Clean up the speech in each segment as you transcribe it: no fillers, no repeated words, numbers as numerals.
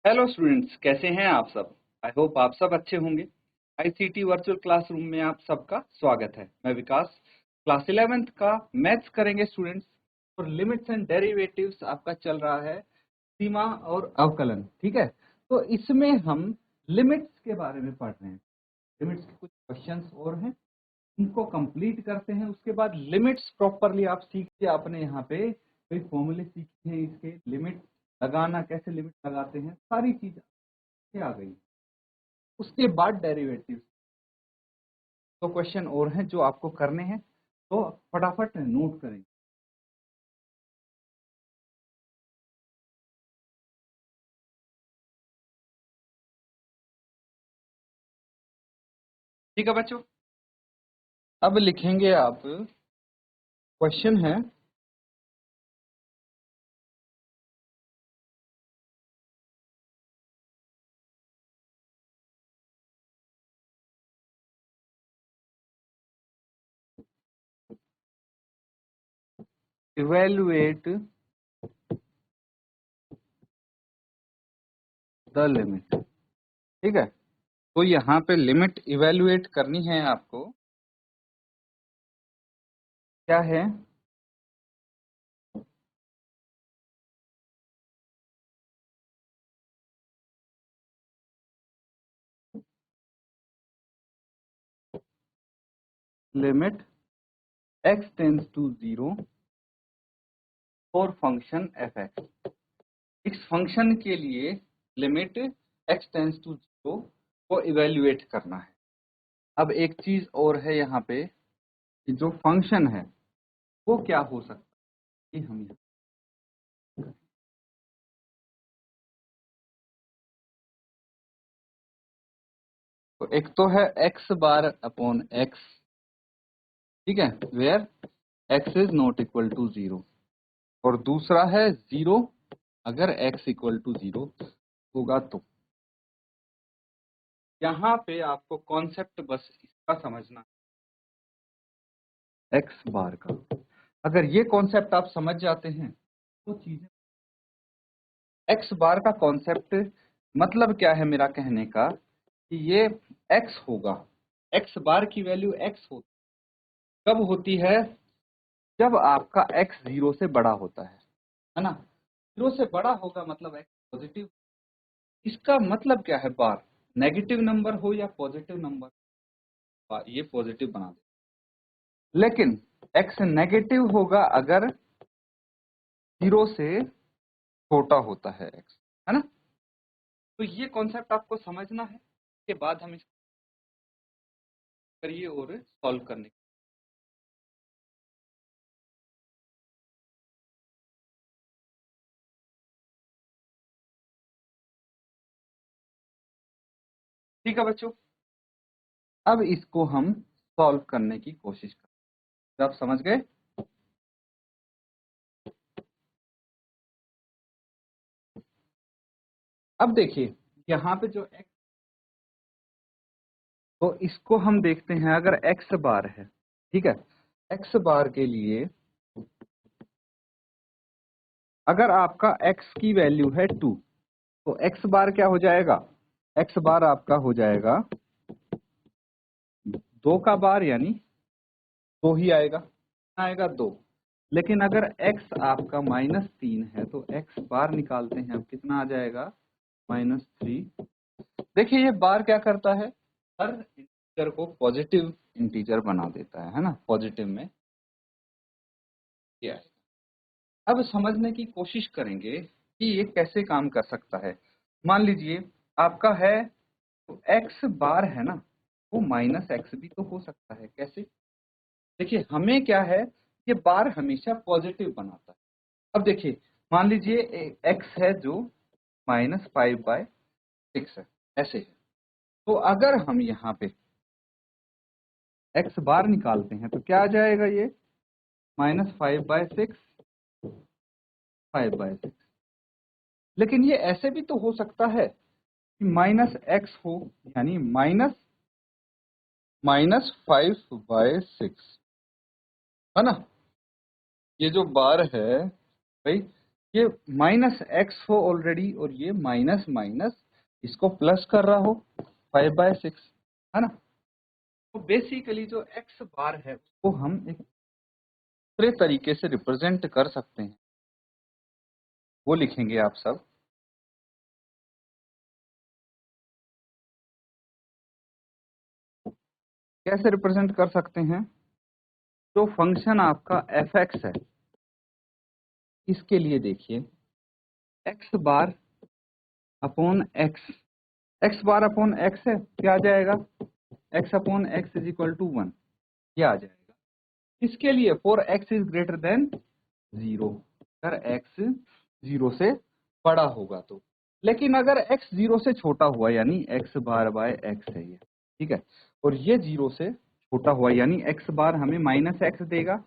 Hello students, कैसे हैं आप सब। आई होप आप सब अच्छे होंगे। आईसीटी वर्चुअल क्लासरूम में आप सबका स्वागत है। मैं विकास, क्लास 11th का मैथ्स करेंगे स्टूडेंट्स। और लिमिट्स एंड डेरिवेटिव्स आपका चल रहा है, सीमा और अवकलन। ठीक है, तो इसमें हम लिमिट्स के बारे में पढ़ रहे हैं। लिमिट्स के कुछ क्वेश्चंस और हैं, उनको कंप्लीट करते हैं। उसके बाद लिमिट्स प्रॉपरली आप सीखिए। आपने यहाँ पे कोई फॉर्मूले सीखे हैं, इसके लिमिट लगाना, कैसे लिमिट लगाते हैं, सारी चीज आ गई। उसके बाद डेरिवेटिव तो क्वेश्चन और हैं जो आपको करने हैं, तो फटाफट नोट करें। ठीक है बच्चों, अब लिखेंगे आप। क्वेश्चन है इवेल्युएट द लिमिट। ठीक है, तो यहाँ पे लिमिट इवेल्युएट करनी है आपको। क्या है? Limit x tends to 0 for function F X. इस फंक्शन के लिए लिमिट x टेंड्स टू 0 को इवेल्युएट करना है। अब एक चीज और है यहाँ पे कि जो फंक्शन है वो क्या हो सकता है, ये हम तो एक तो है x बार अपॉन x। ठीक है, where x is not equal to 0। और दूसरा है 0 अगर x इक्वल टू 0 होगा। तो यहाँ पे आपको कॉन्सेप्ट बस इसका समझना है, x बार का। अगर ये कॉन्सेप्ट आप समझ जाते हैं तो चीजें। x बार का कॉन्सेप्ट मतलब क्या है मेरा कहने का, कि ये x होगा। x बार की वैल्यू x होती कब होती है? जब आपका x 0 से बड़ा होता है ना। 0 से बड़ा होगा मतलब x पॉजिटिव। इसका मतलब क्या है, बार नेगेटिव नंबर हो या पॉजिटिव नंबर, ये पॉजिटिव बना दे। लेकिन x नेगेटिव होगा अगर 0 से छोटा होता है x, है ना। तो ये कॉन्सेप्ट आपको समझना है। इसके बाद हम इसको करिए और सॉल्व करने की। ठीक है बच्चों, अब इसको हम सॉल्व करने की कोशिश करें। आप समझ गए? अब देखिए यहाँ पे जो x, तो इसको हम देखते हैं। अगर x बार है, ठीक है, x बार के लिए अगर आपका x की वैल्यू है 2, तो x बार क्या हो जाएगा? x बार आपका हो जाएगा 2 का बार, यानी 2 ही आएगा। आएगा 2। लेकिन अगर x आपका -3 है तो x बार निकालते हैं, अब कितना आ जाएगा? -3। देखिए ये बार क्या करता है, हर इंटीजर को पॉजिटिव इंटीजर बना देता है ना। पॉजिटिव में क्या है, अब समझने की कोशिश करेंगे कि ये कैसे काम कर सकता है। मान लीजिए आपका है, तो x बार है ना, वो -x भी तो हो सकता है। कैसे? देखिए हमें क्या है, ये बार हमेशा पॉजिटिव बनाता है। अब देखिए मान लीजिए x है जो -5/6 है, ऐसे है। तो अगर हम यहाँ पे x बार निकालते हैं तो क्या आ जाएगा? ये -5/6, 5/6। लेकिन ये ऐसे भी तो हो सकता है कि -x हो, यानी -5/6, है ना। ये जो बार है भाई, ये माइनस एक्स हो ऑलरेडी और ये माइनस माइनस इसको प्लस कर रहा हो 5/6, है ना। तो बेसिकली जो एक्स बार है उसको हम एक दूसरे तरीके से रिप्रेजेंट कर सकते हैं, वो लिखेंगे आप सब। कैसे रिप्रेजेंट कर सकते हैं? जो फंक्शन आपका एफ एक्स है इसके लिए देखिए X bar upon X, X bar upon X है, क्या आ जाएगा? X upon X is equal to 1, ये आ जाएगा। इसके लिए for X is greater than 0, अगर एक्स 0 से बड़ा होगा तो। लेकिन अगर एक्स 0 से छोटा हुआ यानी एक्स बार बाय एक्स है ये, ठीक है, और ये 0 से छोटा हुआ यानी एक्स बार हमें माइनस एक्स देगा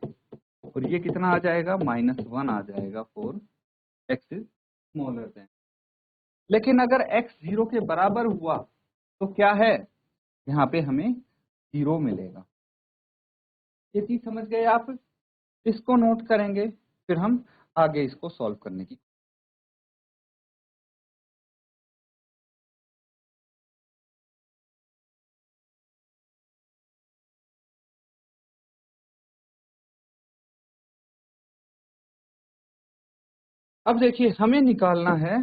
और ये कितना आ जाएगा? -1 आ जाएगा for X is smaller then. लेकिन अगर एक्स 0 के बराबर हुआ तो क्या है? यहाँ पे हमें 0 मिलेगा। ये चीज समझ गए आप? इसको नोट करेंगे फिर हम आगे इसको सॉल्व करने की। अब देखिए हमें निकालना है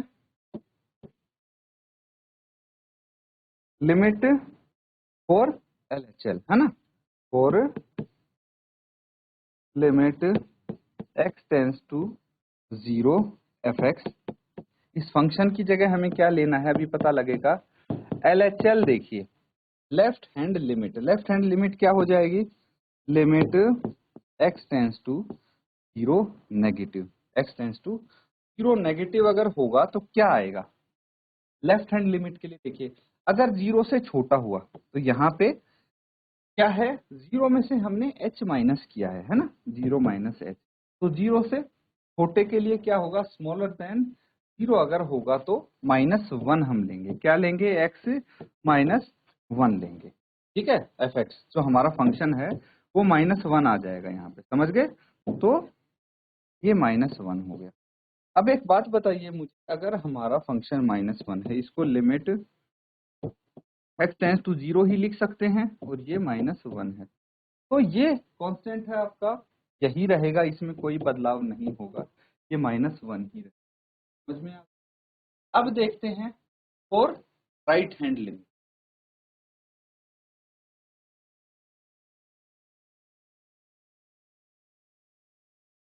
लिमिट फॉर LHL, है ना, for limit x tends to 0 fx। इस फंक्शन की जगह हमें क्या लेना है अभी पता लगेगा। LHL देखिए left hand limit, left hand limit क्या हो जाएगी? Limit x tends to 0 negative, x tends to 0 negative अगर होगा तो क्या आएगा? लेफ्ट हैंड लिमिट के लिए देखिए अगर 0 से छोटा हुआ तो यहाँ पे क्या है? 0 में से हमने h माइनस किया है ना, 0 माइनस h। तो 0 से छोटे के लिए क्या होगा? स्मॉलर देन 0 अगर होगा तो -1 हम लेंगे। क्या लेंगे? x -1 लेंगे, ठीक है। एफ एक्स जो हमारा फंक्शन है वो -1 आ जाएगा यहाँ पे, समझ गए? तो ये -1 हो गया। अब एक बात बताइए मुझे, अगर हमारा फंक्शन -1 है इसको लिमिट x टेंस टू 0 ही लिख सकते हैं और ये -1 है, तो ये कांस्टेंट है आपका, यही रहेगा, इसमें कोई बदलाव नहीं होगा, ये -1 ही रहेगा। समझ में अब देखते हैं for right hand limit.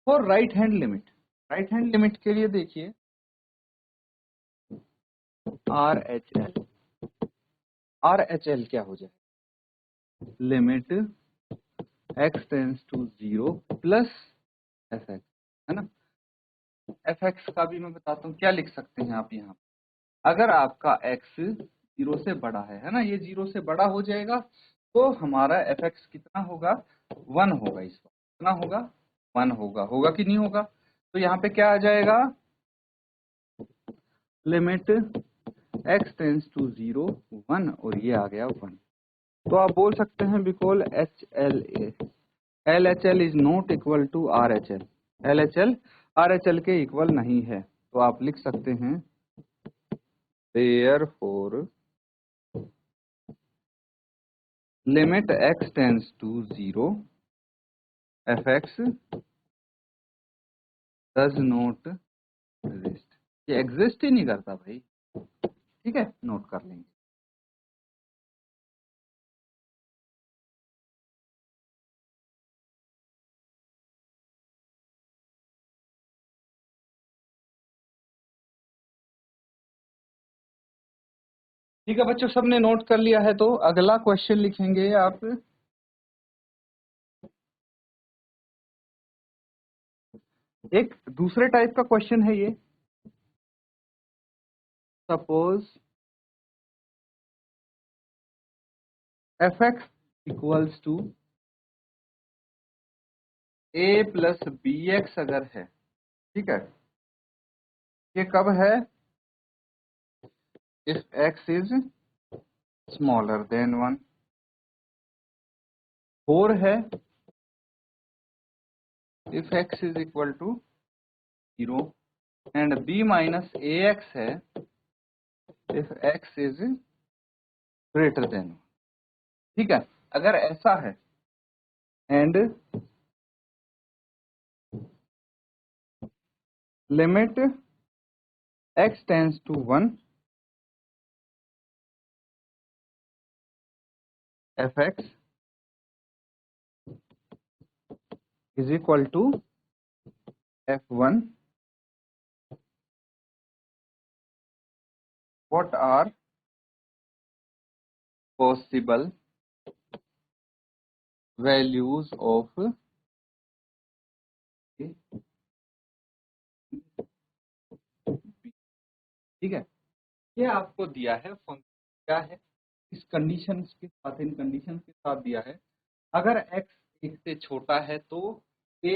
For right hand limit, right hand limit के लिए देखिए RHL, RHL क्या हो जाए? Limit x tends to 0 plus F X, है ना। एफ एक्स का भी मैं बताता हूँ क्या लिख सकते हैं आप यहाँ। अगर आपका x 0 से बड़ा है ना, ये 0 से बड़ा हो जाएगा तो हमारा एफ एक्स कितना होगा? 1 होगा। इस बार कितना होगा? 1 होगा, होगा कि नहीं होगा? तो यहाँ पे क्या आ जाएगा? लिमिट x टेंस टू 0 1 और ये आ गया 1। तो आप बोल सकते हैं because LHL is not equal to RHL, LHL RHL के इक्वल नहीं है। तो आप लिख सकते हैं therefore limit x tends to 0 fx does not exist, ये एग्जिस्ट ही नहीं करता भाई, ठीक है, नोट कर लेंगे। ठीक है बच्चों, सबने नोट कर लिया है तो अगला क्वेश्चन लिखेंगे आप। एक दूसरे टाइप का क्वेश्चन है ये। Suppose fx equals to a plus bx अगर है, ठीक है, ये कब है? If x is smaller than 1। 4 है if x is equal to 0। And b minus ax है if x is greater than, ठीक है। अगर ऐसा है and limit x tends to 1 fx is equal to f1, what are possible values of b, ठीक है। ये आपको दिया है फंक्शन क्या है, इस कंडीशन के साथ, इन कंडीशन के साथ दिया है। अगर x 1 से छोटा है तो a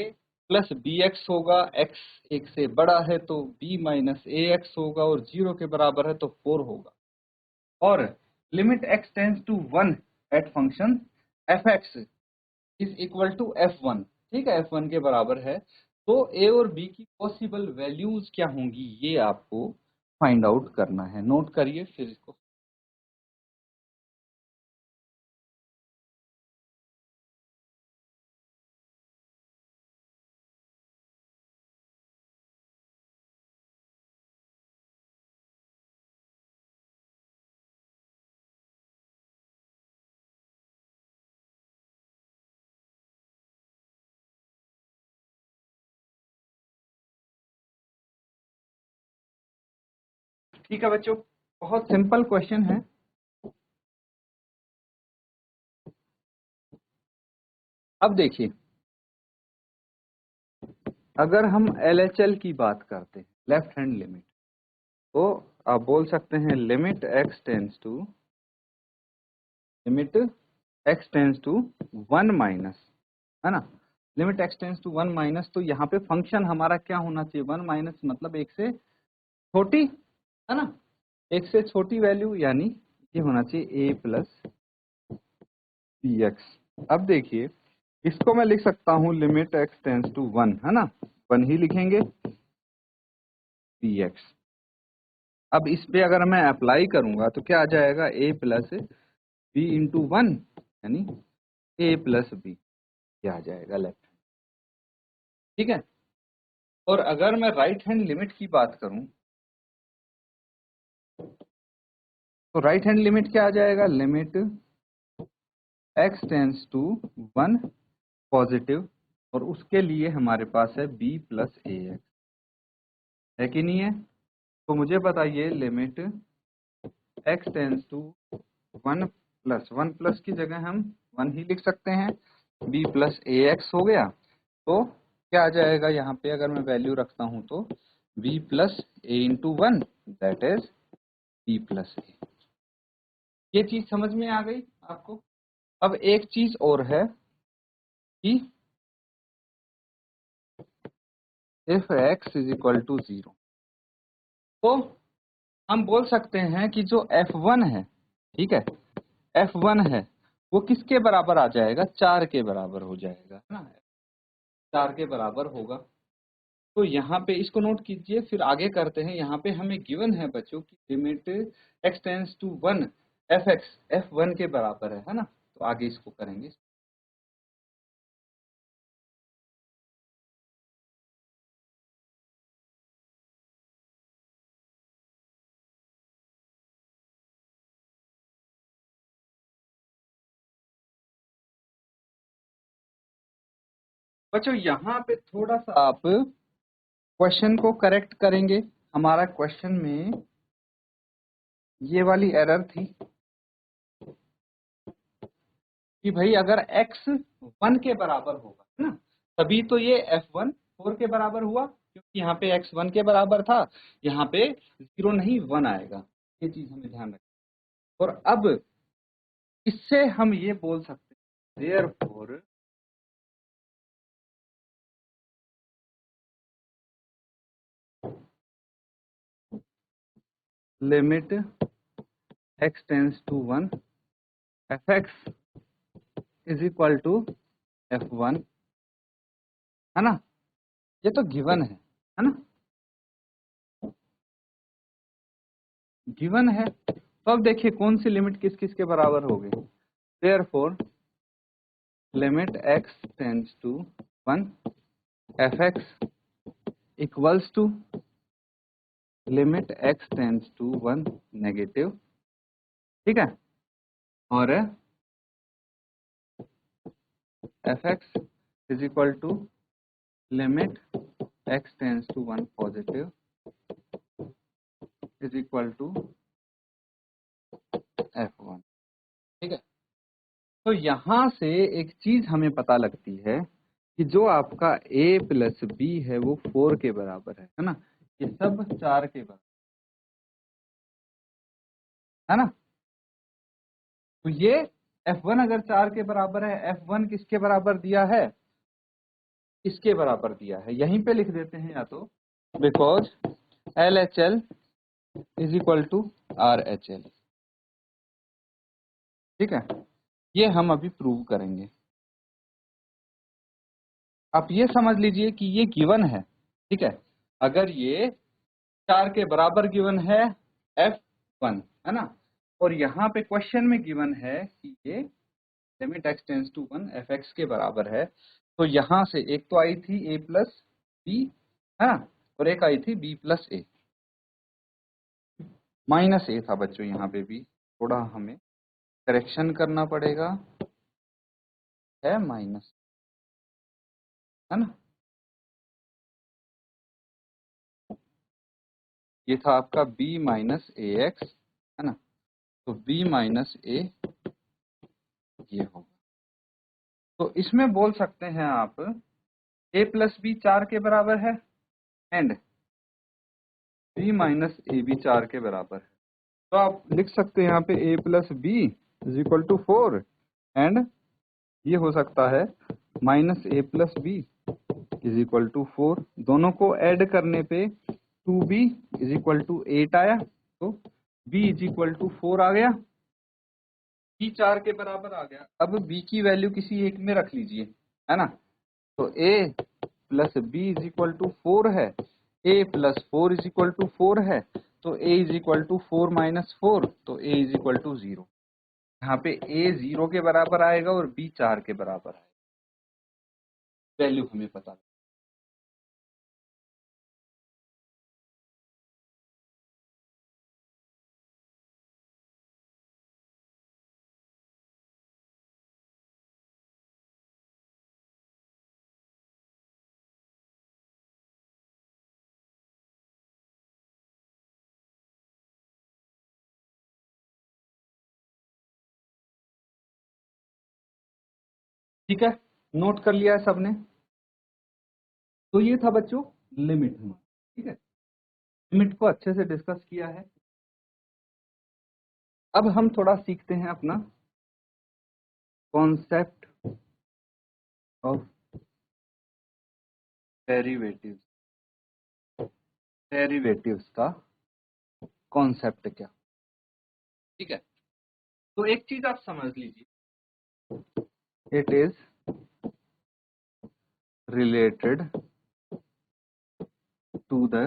प्लस बी एक्स होगा, x 1 से बड़ा है तो b माइनस ए एक्स होगा, और 0 के बराबर है तो 4 होगा। और limit x tends to 1 at function fx is equal to f1, ठीक है, f1 के बराबर है। तो a और b की पॉसिबल वैल्यूज क्या होंगी ये आपको फाइंड आउट करना है। नोट करिए फिर इसको। ठीक है बच्चों, बहुत सिंपल क्वेश्चन है। अब देखिए, अगर हम LHL की बात करते हैं, लेफ्ट हैंड लिमिट, तो आप बोल सकते हैं limit x tends to 1 minus, है ना, limit x tends to 1 minus. तो यहाँ पे फंक्शन हमारा क्या होना चाहिए, 1 माइनस मतलब 1 से छोटी, है ना, 1 से छोटी वैल्यू, यानी ये होना चाहिए a प्लस बी एक्स। अब देखिए, इसको मैं लिख सकता हूँ लिमिट x टेंड्स टू 1, है ना, 1 ही लिखेंगे बी एक्स। अब इस पे अगर मैं अप्लाई करूंगा तो क्या आ जाएगा, a प्लस बी इंटू 1, यानी a प्लस बी, ये आ जाएगा लेफ्ट, ठीक है। और अगर मैं राइट हैंड लिमिट की बात करूं तो राइट हैंड लिमिट क्या आ जाएगा, limit x tends to 1 positive, और उसके लिए हमारे पास है b प्लस ए एक्स, है कि नहीं है। तो मुझे बताइए, limit x tends to 1 plus, 1 plus की जगह हम 1 ही लिख सकते हैं, b प्लस ए एक्स हो गया। तो क्या आ जाएगा यहाँ पे, अगर मैं वैल्यू रखता हूँ तो b plus a into 1, that is b plus a. ये चीज समझ में आ गई आपको। अब एक चीज और है कि if x is equal to 0, तो हम बोल सकते हैं कि जो f1 है, ठीक है, f1 है वो किसके बराबर आ जाएगा, 4 के बराबर हो जाएगा, है ना, 4 के बराबर होगा। तो यहाँ पे इसको नोट कीजिए, फिर आगे करते हैं। यहाँ पे हमें गिवन है बच्चों की limit x tends to 1 fx f1 के बराबर है ना। तो आगे इसको करेंगे। बच्चों यहाँ पे थोड़ा सा आप क्वेश्चन को करेक्ट करेंगे। हमारा क्वेश्चन में ये वाली एरर थी कि भाई अगर x 1 के बराबर होगा, है ना, तभी तो ये f1 4 के बराबर हुआ, क्योंकि यहाँ पे x 1 के बराबर था, यहाँ पे 0 नहीं 1 आएगा। ये चीज हमें ध्यान रखना। और अब इससे हम ये बोल सकते हैं, therefore limit x tends to 1 fx is equal to f1, है ना, ये तो गिवन है ना। गिवन है। तो अब देखिए कौन सी लिमिट किस किस के बराबर हो गई। Therefore limit x tends to 1 fx equals to limit x tends to 1 negative, ठीक है, और fx is equal to limit x tends to 1 positive is equal to f1, ठीक है। तो यहां से एक चीज हमें पता लगती है कि जो आपका a प्लस बी है वो 4 के बराबर है ना, ये सब 4 के बराबर है ना। तो ये f1 अगर 4 के बराबर है, f1 किसके बराबर दिया है, इसके बराबर दिया है, यहीं पे लिख देते हैं या तो, because LHL is equal to RHL, ठीक है। ये हम अभी प्रूव करेंगे। आप ये समझ लीजिए कि ये गिवन है, ठीक है। अगर ये 4 के बराबर गिवन है f1, है ना, और यहाँ पे क्वेश्चन में गिवन है कि ये limit x tends to 1 fx के बराबर है, तो यहाँ से एक तो आई थी a प्लस बी, है ना, और एक आई थी b प्लस ए, माइनस ए था बच्चों, यहाँ पे भी थोड़ा हमें करेक्शन करना पड़ेगा, है माइनस, है ना। ये था आपका b माइनस ए एक्स, है ना, तो b माइनस ए ये होगा। तो इसमें बोल सकते हैं आप a प्लस बी 4 के बराबर है एंड b माइनस ए भी 4 के बराबर है। तो आप लिख सकते हैं यहाँ पे a plus B is equal to 4 and ये हो सकता है minus A plus B is equal to 4। दोनों को ऐड करने पे 2b इज इक्वल टू 8 आया, तो b इज इक्वल टू 4 आ गया, b 4 के बराबर आ गया। अब b की वैल्यू किसी एक में रख लीजिए, है ना, तो a plus B is equal to 4 है, a plus 4 is equal to 4 है, तो a is equal to 4 minus 4, तो a इज इक्वल टू 0। यहाँ पे a 0 के बराबर आएगा और b 4 के बराबर आएगा, वैल्यू हमें पता। ठीक है, नोट कर लिया है सबने। तो ये था बच्चों लिमिट में, ठीक है, लिमिट को अच्छे से डिस्कस किया है। अब हम थोड़ा सीखते हैं अपना कॉन्सेप्ट ऑफ डेरिवेटिव्स। डेरिवेटिव्स का कॉन्सेप्ट क्या, ठीक है। तो एक चीज आप समझ लीजिए, it is related to the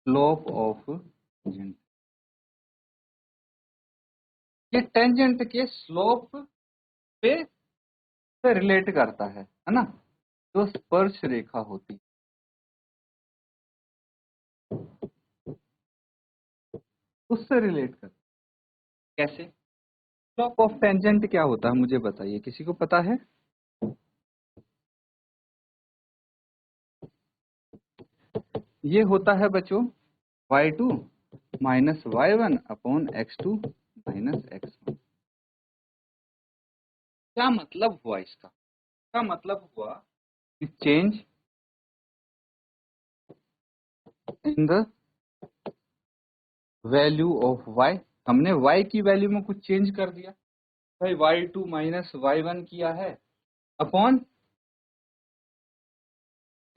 slope of tangent. ये टेंजेंट के स्लोप पे से रिलेट करता है ना, जो स्पर्श रेखा होती उससे रिलेट करता। कैसे? स्लोप ऑफ टेंजेंट क्या होता है मुझे बताइए, किसी को पता है? ये होता है बच्चों y2 minus y1 upon x2 minus x1। क्या मतलब हुआ इसका? क्या मतलब हुआ कि change in the value of y, हमने y की वैल्यू में कुछ चेंज कर दिया, भाई y2 माइनस y1 किया है, upon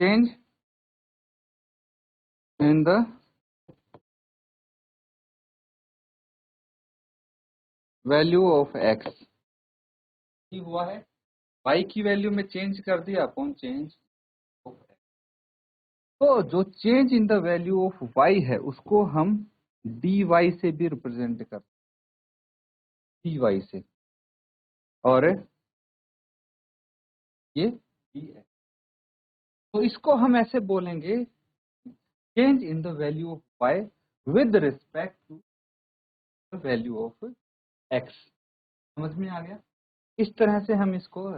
change in the value of x ही हुआ है, y की वैल्यू में चेंज कर दिया अपॉन चेंज ऑफ x। तो जो change in the value of y है उसको हम dy से भी रिप्रेजेंट करते हैं, dy से, और ये dx। तो इसको हम ऐसे बोलेंगे, change in the value of y with respect to the value of x। समझ में आ गया? इस तरह से हम इसको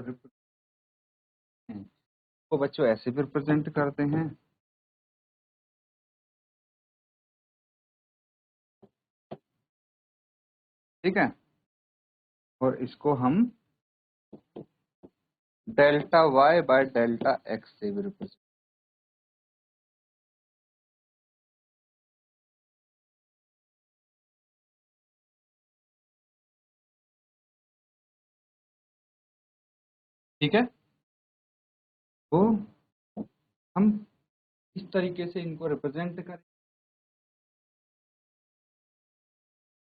तो बच्चों ऐसे भी रिप्रेजेंट करते हैं। ठीक है, और इसको हम delta y by delta x से भी रिप्रेजेंट। ठीक है, तो हम इस तरीके से इनको रिप्रेजेंट करें।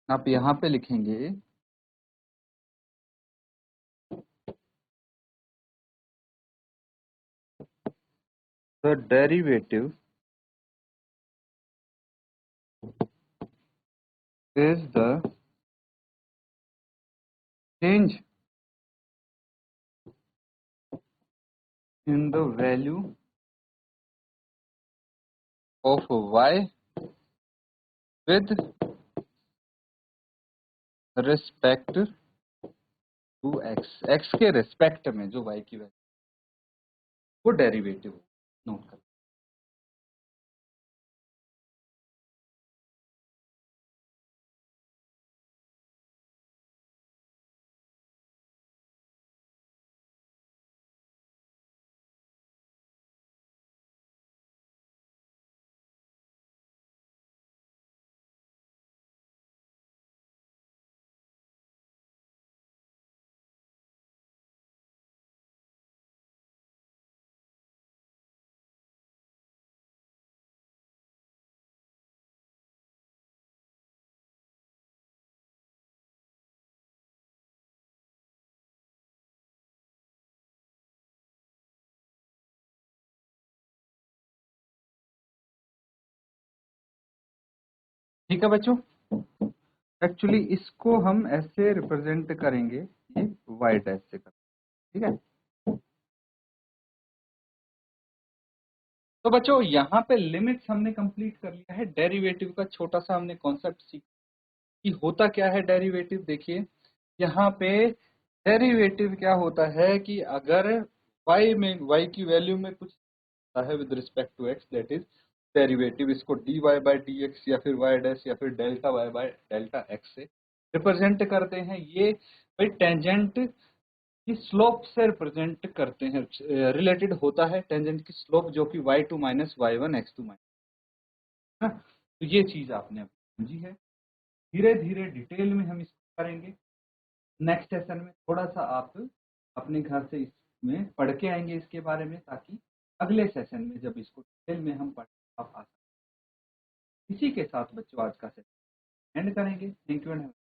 आप यहाँ पे लिखेंगे the derivative is the change in the value of y with respect to x। x के रिस्पेक्ट में जो y की वैल्यू, वो डेरिवेटिव नोट कर। ठीक है बच्चों, एक्चुअली इसको हम ऐसे रिप्रेजेंट करेंगे, ये y डैश से कर। ठीक है, तो बच्चों यहाँ पे लिमिट्स हमने कंप्लीट कर लिया है। डेरिवेटिव का छोटा सा हमने कॉन्सेप्ट सीखा कि होता क्या है डेरिवेटिव। देखिए यहाँ पे डेरिवेटिव क्या होता है कि अगर y की वैल्यू में कुछ है with respect to x, that is derivative. इसको dy बाय dx या फिर y डैश या फिर delta y by delta x से रिप्रेजेंट करते हैं। ये भाई टेंजेंट की स्लोप से रिप्रेजेंट करते हैं, रिलेटेड होता है टेंजेंट की स्लोप जो कि y2 minus y1 x2 minus, है ना। तो ये चीज आपने समझी है। धीरे धीरे डिटेल में हम इसको करेंगे नेक्स्ट सेशन में। थोड़ा सा आप अपने घर से इसमें पढ़ के आएंगे इसके बारे में, ताकि अगले सेशन में जब इसको डिटेल में हम पढ़ आप आ। इसी के साथ बच्चों आज का सेशन एंड करेंगे। Thank you and